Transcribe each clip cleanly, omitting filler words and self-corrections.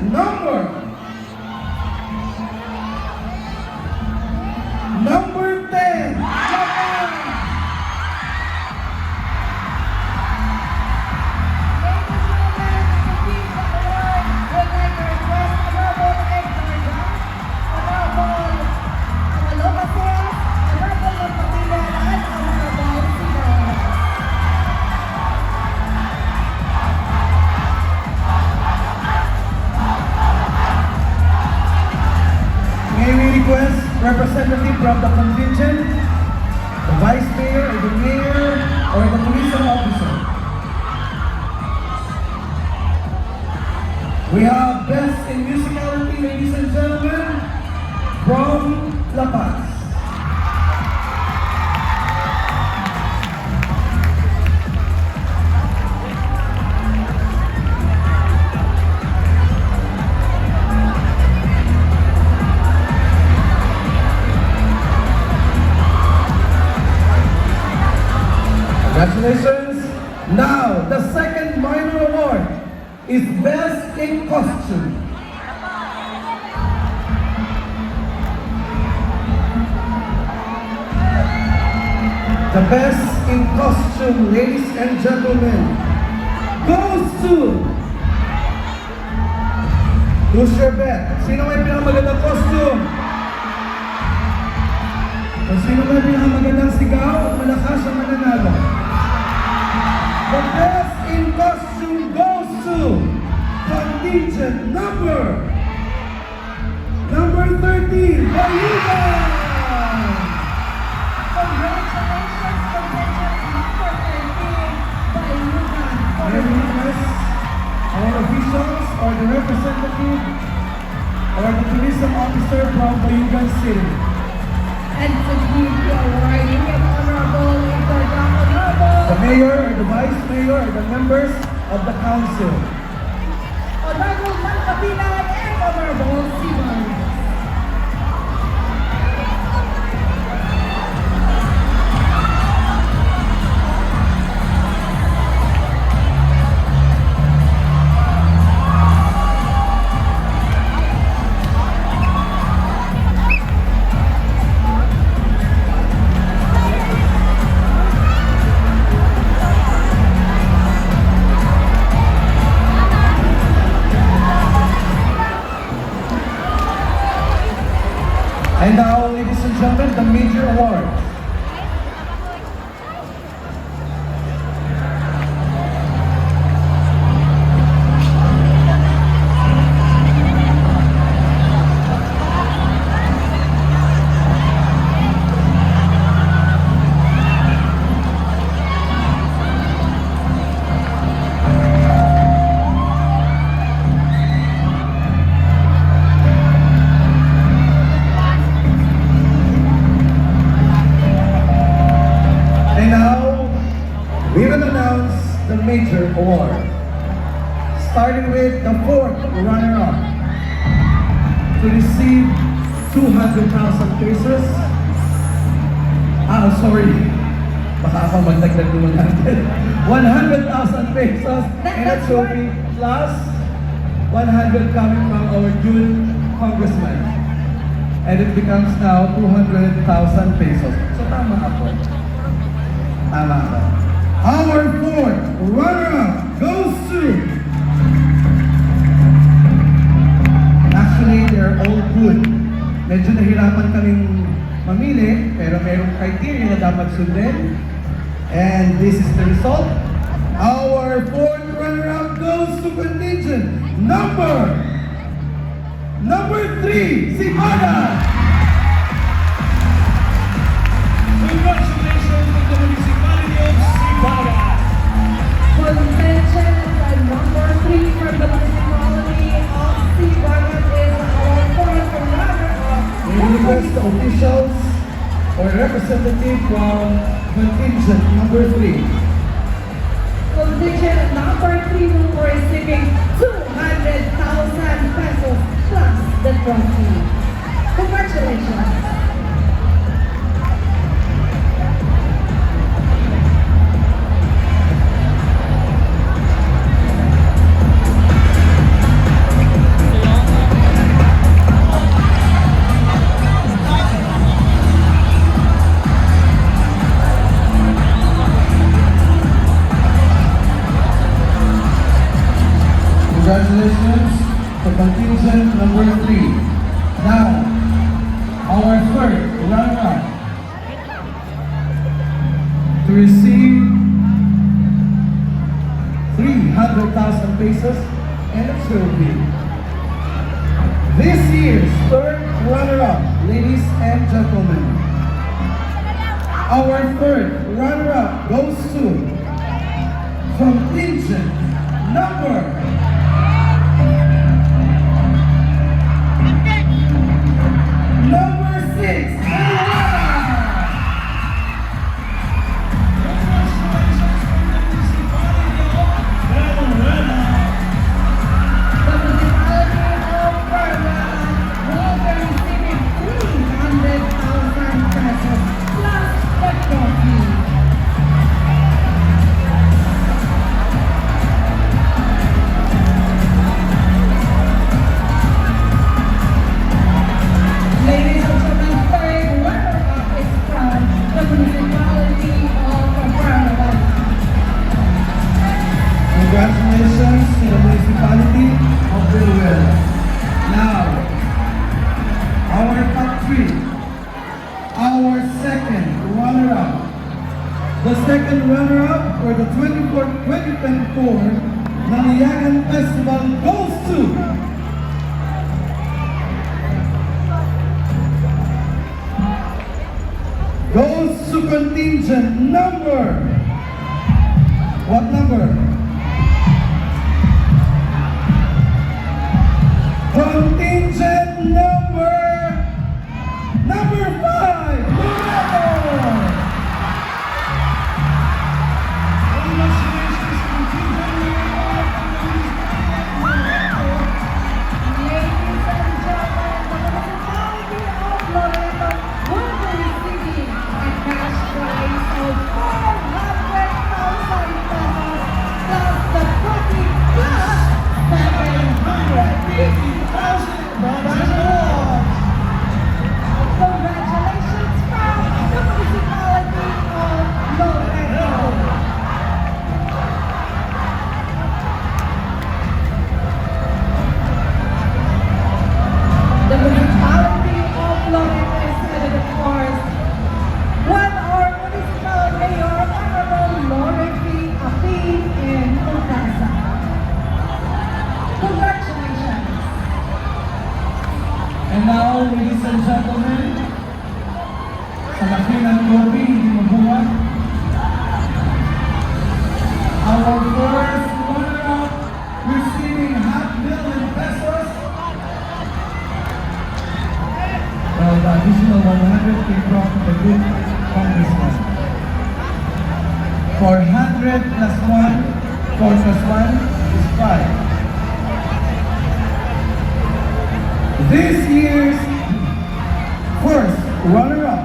number 10, Japan. May we request representative from the contingent, the vice mayor, or the mayor, or the police officer. We have Best in Musicality, ladies and gentlemen, from La Paz. Congratulations. Now, the second minor award is Best in Costume. The Best in Costume, ladies and gentlemen, goes to... Who's your bet? Sino may pinakamagandang costume? Kung sino may pinakamagandang sigaw, malakas ang mananalo. The Best in Costume goes to contingent number 13, Bayuga! Congratulations, contingent number 13, Bayuga. May we request our officials or the representative or the tourism officer from Bayugan City. And to give the awarding an honorable honorable The mayor, or the vice mayor, or the members of the council. Honorable Malkapilan and Honorable Simon. And now, ladies and gentlemen, the major award. We will announce the major award, starting with the fourth runner-up to receive 200,000 pesos. Sorry, baka ako magdagdag ng 100,000 pesos and a trophy plus 100 coming from our good congressman. And it becomes now 200,000 pesos. So tama ako. Tama ako. Our fourth runner-up goes to... Actually, they're all good. Medyo nahirapan kaming mamili, pero mayroong criteria na dapat sundin. And this is the result. Our fourth runner-up goes to contingent number 3, Sibada! Congratulations to the municipality of Sibada. Contingent number 3 from the municipality of Sibada is our fourth runner-up. We request the officials or representative from contingent number 3. Contingent number 3 will be receiving 200,000 pesos plus the trophy. Congratulations. Congratulations to contingent number 3. Now, our third runner-up to receive 300,000 pesos and a trophy. This year's third runner-up, ladies and gentlemen. Our third runner-up goes to contingent number 6. The municipality of Verona will be receiving 300,000 pesos plus the trophy. Ladies and gentlemen, third runner-up is from the municipality of Verona. Congratulations to the municipality of Bilwell. Now, our top 3. Our second runner-up. The second runner-up for the 2024 Naliyagan Festival goes to contingent number. What number? Contingent number 5. Congratulations, contingent Ladies and gentlemen, the municipality of Loreto will be receiving a cash prize of 400,000 pesos plus the trophy plus 750,000. Congratulations from the municipality of Loreto. The municipality of Loreto is headed, of course, when our municipal mayor, Honorable Lorraine Apin in Montasa. Congratulations. And now, ladies and gentlemen, sa laki ng trophy, hindi mabuhat. Our first runner-up receiving $500,000 pesos. Well, the additional 100 came from the good congressman. 400 plus 1, 4 plus 1 is 5. This year's first runner-up,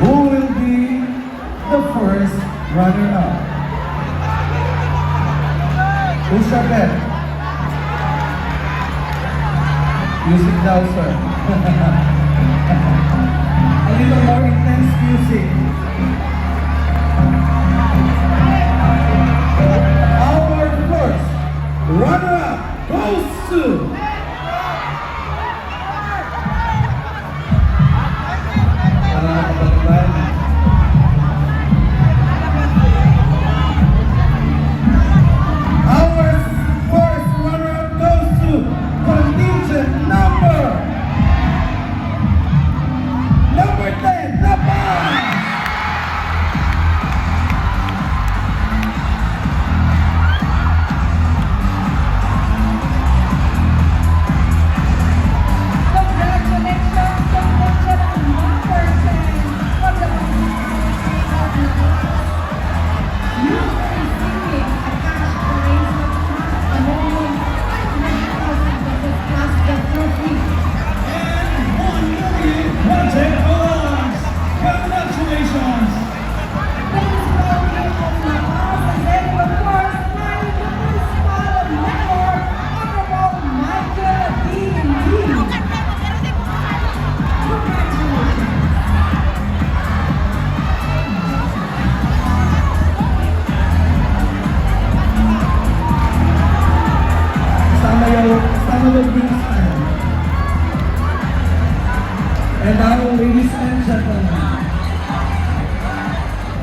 who will be the first runner-up? Who's your bet? Music daw, sir. A little more intense music. Our first runner-up goes to our first runner-up goes to contingent number 10, the 5.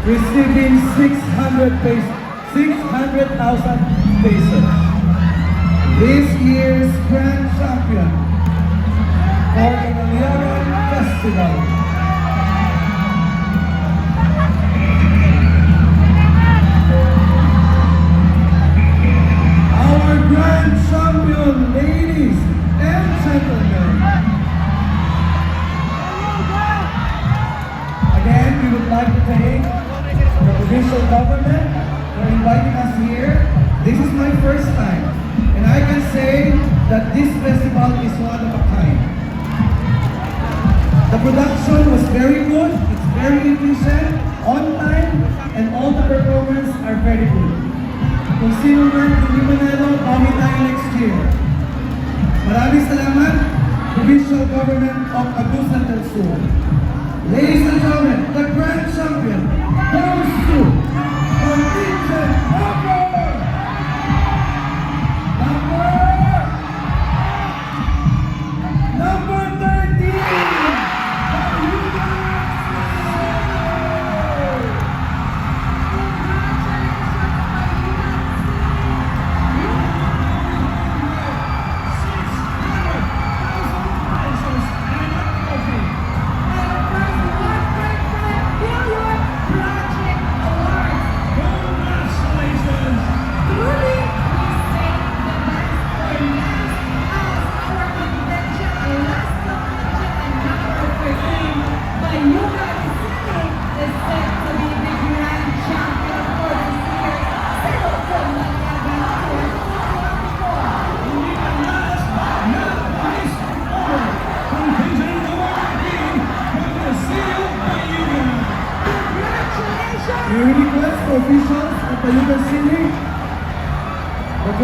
receiving 600,000 pesos. This year's grand champion for the Naliaran Festival. Our grand champion, ladies and gentlemen. Again, we would like to thank the provincial government for inviting us here. This is my first time, and I can say that this festival is one of a kind. The production was very good, it's very efficient, on time, and all the performers are very good. Kung sino man hindi manalo, bawi tayo next year. Maraming salamat, Provincial Government of Agusan del Sur. Ladies and gentlemen, the grand champion goes to Contingent number 13. We request for officials at Tayugan City